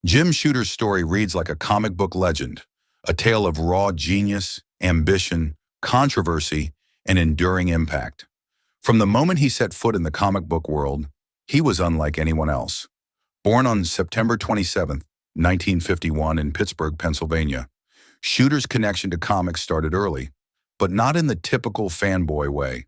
Jim Shooter's story reads like a comic book legend, a tale of raw genius, ambition, controversy, and enduring impact. From the moment he set foot in the comic book world, he was unlike anyone else. Born on September 27, 1951 in Pittsburgh, Pennsylvania, Shooter's connection to comics started early, but not in the typical fanboy way.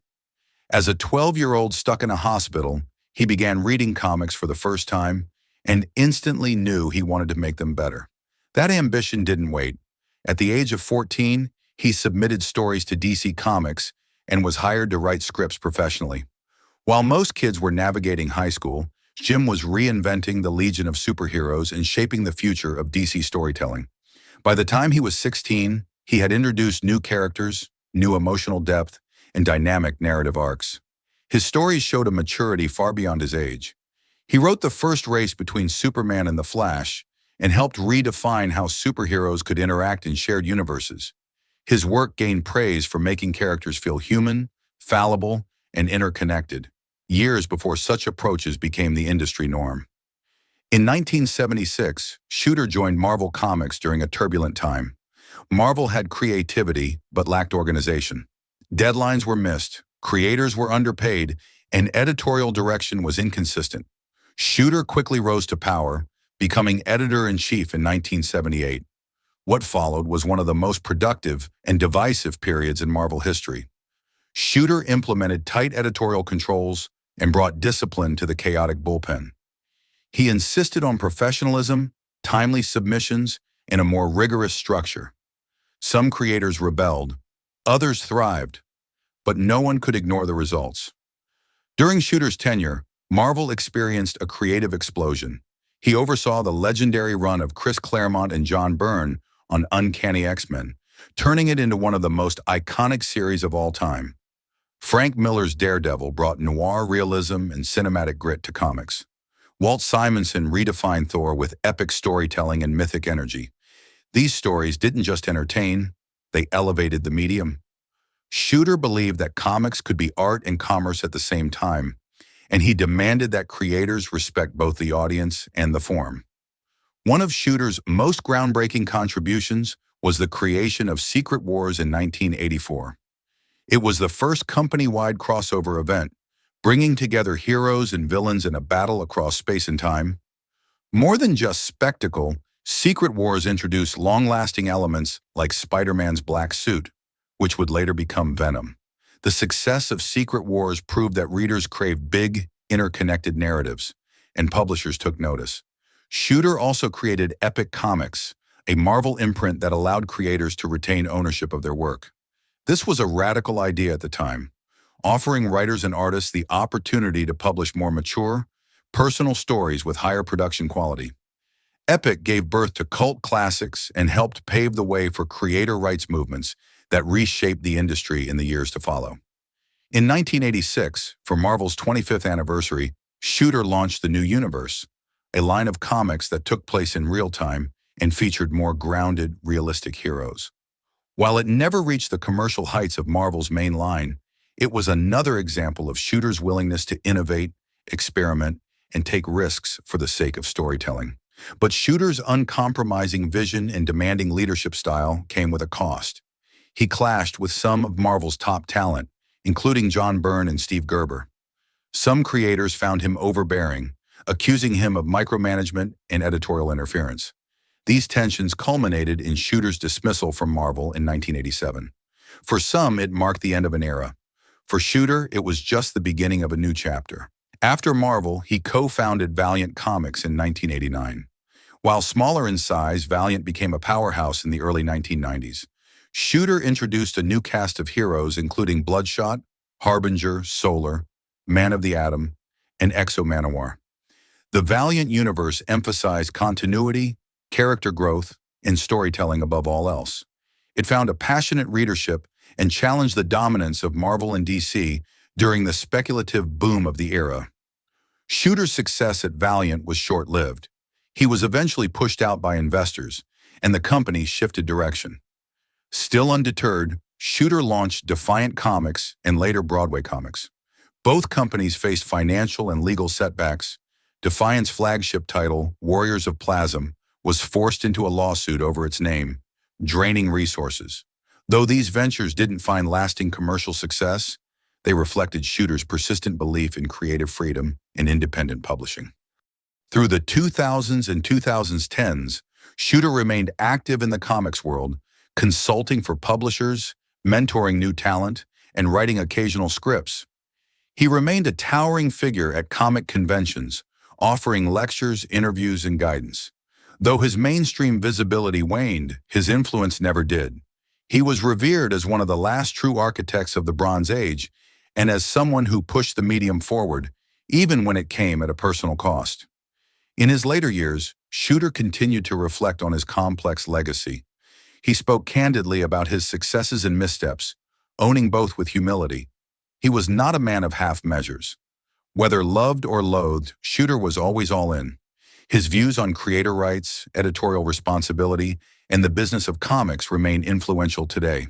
As a 12-year-old stuck in a hospital, he began reading comics for the first time and instantly knew he wanted to make them better. That ambition didn't wait. At the age of 14, he submitted stories to DC Comics and was hired to write scripts professionally. While most kids were navigating high school, Jim was reinventing the Legion of Superheroes and shaping the future of DC storytelling. By the time he was 16, he had introduced new characters, new emotional depth, and dynamic narrative arcs. His stories showed a maturity far beyond his age. He wrote the first race between Superman and the Flash and helped redefine how superheroes could interact in shared universes. His work gained praise for making characters feel human, fallible, and interconnected, years before such approaches became the industry norm. In 1976, Shooter joined Marvel Comics during a turbulent time. Marvel had creativity but lacked organization. Deadlines were missed, creators were underpaid, and editorial direction was inconsistent. Shooter quickly rose to power, becoming editor-in-chief in 1978. What followed was one of the most productive and divisive periods in Marvel history. Shooter implemented tight editorial controls and brought discipline to the chaotic bullpen. He insisted on professionalism, timely submissions, and a more rigorous structure. Some creators rebelled, others thrived, but no one could ignore the results. During Shooter's tenure, Marvel experienced a creative explosion. He oversaw the legendary run of Chris Claremont and John Byrne on Uncanny X-Men, turning it into one of the most iconic series of all time. Frank Miller's Daredevil brought noir realism and cinematic grit to comics. Walt Simonson redefined Thor with epic storytelling and mythic energy. These stories didn't just entertain, they elevated the medium. Shooter believed that comics could be art and commerce at the same time, and he demanded that creators respect both the audience and the form. One of Shooter's most groundbreaking contributions was the creation of Secret Wars in 1984. It was the first company-wide crossover event, bringing together heroes and villains in a battle across space and time. More than just spectacle, Secret Wars introduced long-lasting elements like Spider-Man's black suit, which would later become Venom. The success of Secret Wars proved that readers craved big, interconnected narratives, and publishers took notice. Shooter also created Epic Comics, a Marvel imprint that allowed creators to retain ownership of their work. This was a radical idea at the time, offering writers and artists the opportunity to publish more mature, personal stories with higher production quality. Epic gave birth to cult classics and helped pave the way for creator rights movements that reshaped the industry in the years to follow. In 1986, for Marvel's 25th anniversary, Shooter launched the New Universe, a line of comics that took place in real time and featured more grounded, realistic heroes. While it never reached the commercial heights of Marvel's main line, it was another example of Shooter's willingness to innovate, experiment, and take risks for the sake of storytelling. But Shooter's uncompromising vision and demanding leadership style came with a cost. He clashed with some of Marvel's top talent, including John Byrne and Steve Gerber. Some creators found him overbearing, accusing him of micromanagement and editorial interference. These tensions culminated in Shooter's dismissal from Marvel in 1987. For some, it marked the end of an era. For Shooter, it was just the beginning of a new chapter. After Marvel, he co-founded Valiant Comics in 1989. While smaller in size, Valiant became a powerhouse in the early 1990s. Shooter introduced a new cast of heroes including Bloodshot, Harbinger, Solar, Man of the Atom, and Exo Manowar. The Valiant universe emphasized continuity, character growth, and storytelling above all else. It found a passionate readership and challenged the dominance of Marvel and DC during the speculative boom of the era. Shooter's success at Valiant was short-lived. He was eventually pushed out by investors, and the company shifted direction. Still undeterred, Shooter launched Defiant Comics and later Broadway Comics. Both companies faced financial and legal setbacks. Defiant's flagship title, Warriors of Plasm, was forced into a lawsuit over its name, draining resources. Though these ventures didn't find lasting commercial success, they reflected Shooter's persistent belief in creative freedom and independent publishing. Through the 2000s and 2010s, Shooter remained active in the comics world, consulting for publishers, mentoring new talent, and writing occasional scripts. He remained a towering figure at comic conventions, offering lectures, interviews, and guidance. Though his mainstream visibility waned, his influence never did. He was revered as one of the last true architects of the Bronze Age and as someone who pushed the medium forward, even when it came at a personal cost. In his later years, Shooter continued to reflect on his complex legacy. He spoke candidly about his successes and missteps, owning both with humility. He was not a man of half measures. Whether loved or loathed, Shooter was always all in. His views on creator rights, editorial responsibility, and the business of comics remain influential today.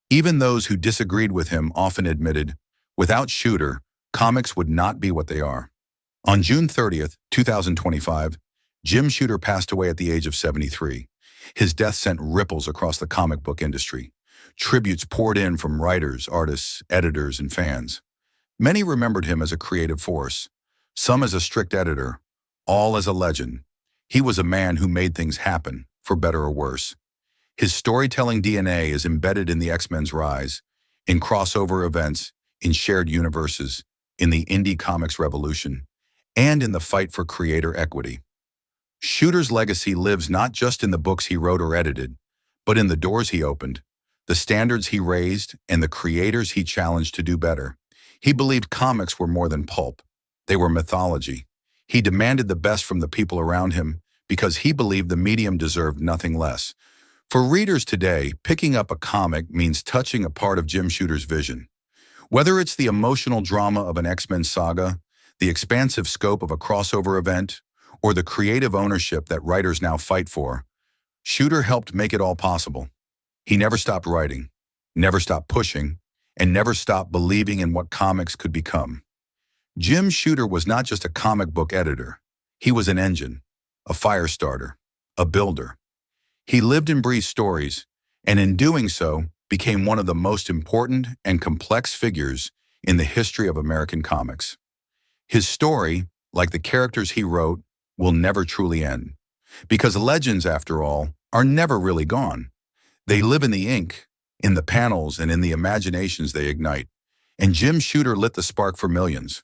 Even those who disagreed with him often admitted, without Shooter, comics would not be what they are. On June 30th, 2025, Jim Shooter passed away at the age of 73. His death sent ripples across the comic book industry. Tributes poured in from writers, artists, editors, and fans. Many remembered him as a creative force, some as a strict editor, all as a legend. He was a man who made things happen, for better or worse. His storytelling DNA is embedded in the X-Men's rise, in crossover events, in shared universes, in the indie comics revolution, and in the fight for creator equity. Shooter's legacy lives not just in the books he wrote or edited, but in the doors he opened, the standards he raised, and the creators he challenged to do better. He believed comics were more than pulp. They were mythology. He demanded the best from the people around him because he believed the medium deserved nothing less. For readers today, picking up a comic means touching a part of Jim Shooter's vision. Whether it's the emotional drama of an X-Men saga, the expansive scope of a crossover event, or the creative ownership that writers now fight for, Shooter helped make it all possible. He never stopped writing, never stopped pushing, and never stopped believing in what comics could become. Jim Shooter was not just a comic book editor. He was an engine, a fire starter, a builder. He lived and breathed stories, and in doing so, became one of the most important and complex figures in the history of American comics. His story, like the characters he wrote, will never truly end. Because legends, after all, are never really gone. They live in the ink, in the panels, and in the imaginations they ignite. And Jim Shooter lit the spark for millions.